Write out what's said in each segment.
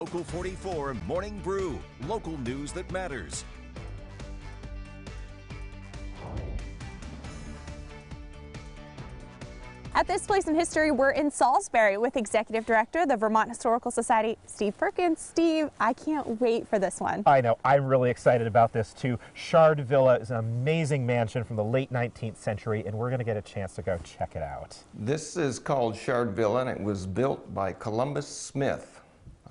Local 44 Morning Brew, local news that matters. At This Place in History, we're in Salisbury with Executive Director of the Vermont Historical Society, Steve Perkins. Steve, I can't wait for this one. I know, I'm really excited about this too. Shard Villa is an amazing mansion from the late 19th century, and we're going to get a chance to go check it out. This is called Shard Villa, and it was built by Columbus Smith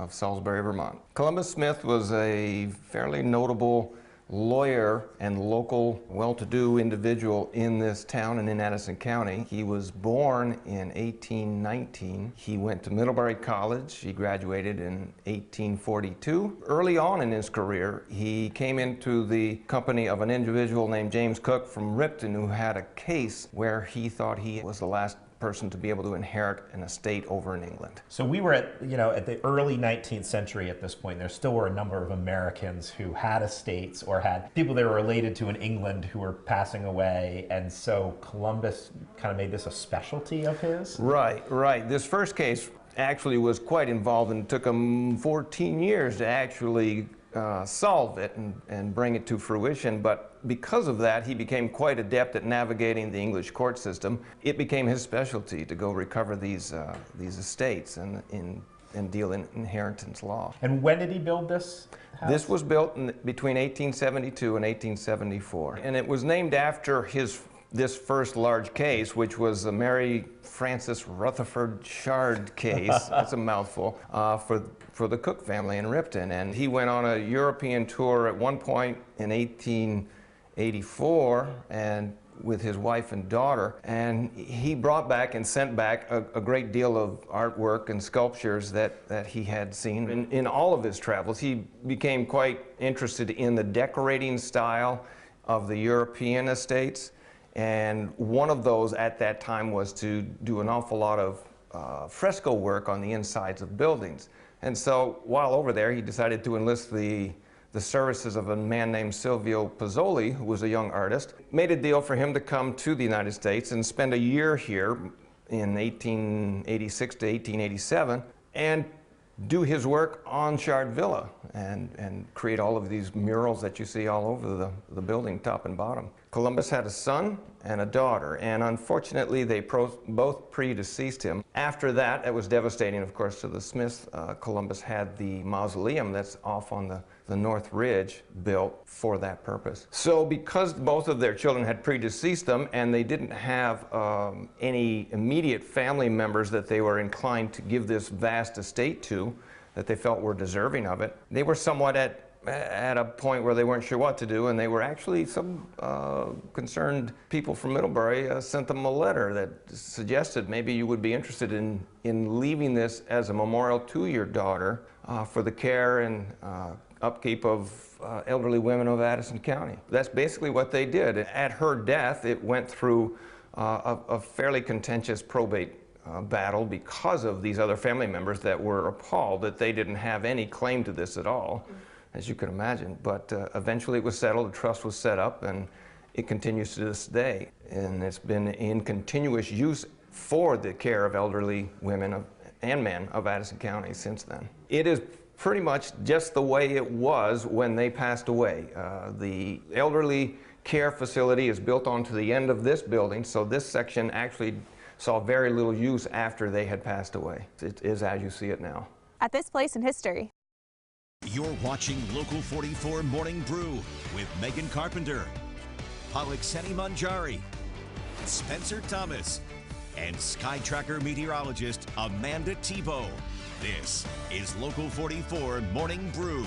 of Salisbury, Vermont. Columbus Smith was a fairly notable lawyer and local well-to-do individual in this town and in Addison County. He was born in 1819. He went to Middlebury College. He graduated in 1842. Early on in his career, he came into the company of an individual named James Cook from Ripton, who had a case where he thought he was the last person to be able to inherit an estate over in England. So we were at the early 19th century at this point. There still were a number of Americans who had estates or had people they were related to in England who were passing away, and so Columbus kind of made this a specialty of his? Right. This first case actually was quite involved, and it took him 14 years to actually solve it and bring it to fruition, but because of that, he became quite adept at navigating the English court system. It became his specialty to go recover these estates and deal in inheritance law. And when did he build this house? This was built between 1872 and 1874, and it was named after this first large case, which was the Mary Frances Rutherford Shard case. That's a mouthful, for the Cook family in Ripton. And he went on a European tour at one point in 1884 and with his wife and daughter, and he brought back and sent back a great deal of artwork and sculptures that he had seen. In all of his travels, he became quite interested in the decorating style of the European estates. And one of those at that time was to do an awful lot of fresco work on the insides of buildings. And so while over there, he decided to enlist the services of a man named Silvio Pozzoli, who was a young artist. Made a deal for him to come to the United States and spend a year here in 1886 to 1887 and do his work on Shard Villa and create all of these murals that you see all over the building, top and bottom. Columbus had a son and a daughter, and unfortunately they both predeceased him. After that, it was devastating, of course, to the Smiths. Columbus had the mausoleum that's off on the North Ridge built for that purpose. So because both of their children had predeceased them and they didn't have any immediate family members that they were inclined to give this vast estate to, that they felt were deserving of it, they were somewhat at a point where they weren't sure what to do, and they were actually, some concerned people from Middlebury sent them a letter that suggested maybe you would be interested in leaving this as a memorial to your daughter for the care and upkeep of elderly women of Addison County. That's basically what they did. At her death, it went through a fairly contentious probate battle because of these other family members that were appalled that they didn't have any claim to this at all, as you can imagine. But eventually it was settled, a trust was set up, and it continues to this day. And it's been in continuous use for the care of elderly women and men of Addison County since then. It is pretty much just the way it was when they passed away. The elderly care facility is built onto the end of this building, so this section actually saw very little use after they had passed away. It is as you see it now. At This Place in History. You're watching Local 44 Morning Brew with Megan Carpenter, Pollokseni Manjari, Spencer Thomas, and Skytracker meteorologist Amanda Tebow. This is Local 44 Morning Brew.